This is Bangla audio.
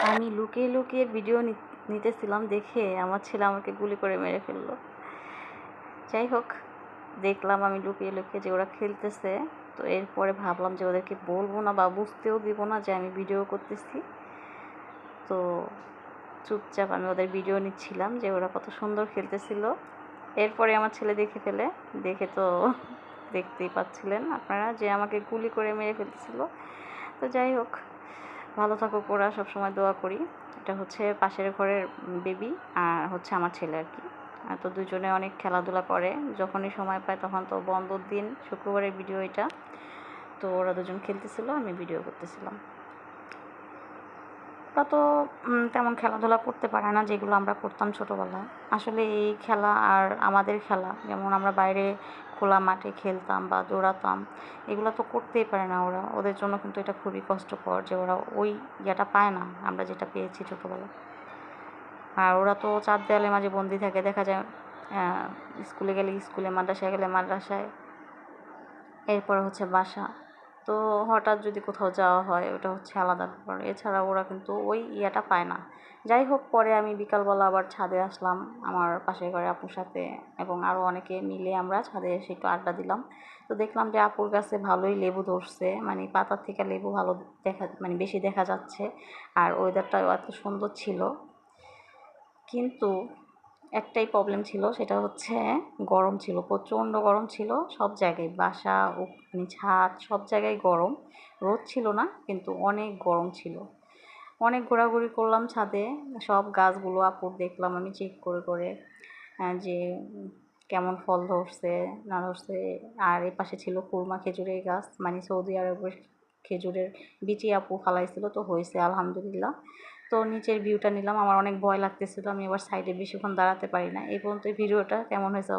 আমি লুকিয়ে লুকিয়ে ভিডিও নিতেছিলাম দেখে আমার ছেলে আমাকে গুলি করে মেরে ফেললো। যাই হোক, দেখলাম আমি লুকিয়ে লুকিয়ে যে ওরা খেলতেছে। তো এরপরে ভাবলাম যে ওদেরকে বলবো না বা বুঝতেও দিব না যে আমি ভিডিও করতেছি। তো চুপচাপ আমি ওদের ভিডিও নিচ্ছিলাম যে ওরা কত সুন্দর খেলতেছিল। এরপরে আমার ছেলে দেখে তো দেখতেই পাচ্ছিলেন আপনারা যে আমাকে গুলি করে মেরে ফেলতেছিল। তো যাই হোক, ভালো থাকুক ওরা, সবসময় দোয়া করি। এটা হচ্ছে পাশের ঘরের বেবি আর হচ্ছে আমার ছেলে আর কি। তো দুজনে অনেক খেলাধুলা করে, যখনই সময় পায় তখন। তো বন্ধর দিন শুক্রবারের ভিডিও এটা। তো ওরা দুজন খেলতেছিল, আমি ভিডিও করতেছিলাম। ওরা তো তেমন খেলাধুলা করতে পারে না যেগুলো আমরা করতাম ছোটোবেলায়। আসলে এই খেলা আর আমাদের খেলা, যেমন আমরা বাইরে খোলা মাঠে খেলতাম বা দৌড়াতাম, এগুলো তো করতেই পারে না ওরা। ওদের জন্য কিন্তু এটা খুবই কষ্টকর যে ওরা ওই ইয়েটা পায় না আমরা যেটা পেয়েছি ছোটোবেলায়। আর ওরা তো চার দেয়ালের মাঝে বন্দি থাকে, দেখা যায় স্কুলে গেলে স্কুলে, মাদ্রাসায় গেলে মাদ্রাসায়, এরপর হচ্ছে বাসা। তো হঠাৎ যদি কোথাও যাওয়া হয় ওটা হচ্ছে আলাদা ব্যাপার, এছাড়া ওরা কিন্তু ওই ইয়েটা পায় না। যাই হোক, পরে আমি বিকালবেলা আবার ছাদে আসলাম আমার পাশের ঘরে আপুর সাথে, এবং আরও অনেকে মিলে আমরা ছাদে এসে একটু আড্ডা দিলাম। তো দেখলাম যে আপুর গাছে ভালোই লেবু ধরছে, মানে পাতার থেকে লেবু ভালো মানে বেশি দেখা যাচ্ছে। আর ওয়েদারটাও এত সুন্দর ছিল। কিন্তু একটাই প্রবলেম ছিল, সেটা হচ্ছে গরম ছিল, প্রচণ্ড গরম ছিল সব জায়গায়, বাসা মানে ছাদ সব জায়গায় গরম। রোদ ছিল না, কিন্তু অনেক গরম ছিল। অনেক ঘোরাঘুরি করলাম ছাদে, সব গাছগুলো আপুর দেখলাম আমি চেক করে করে, যে কেমন ফল ধরছে না ধরছে। আর এ পাশে ছিল খুরমা খেজুরের গাছ, মানে সৌদি আরবের খেজুরের বিচি আপু ফালাইছিল, তো হয়েছে আলহামদুলিল্লাহ। তো নিচের ভিউটা নিলাম, আমার অনেক ভয় লাগতেছিল, আমি এবার সাইডে বেশিক্ষণ দাঁড়াতে পারি না। এই পর্যন্ত ভিডিওটা কেমন হয়েছে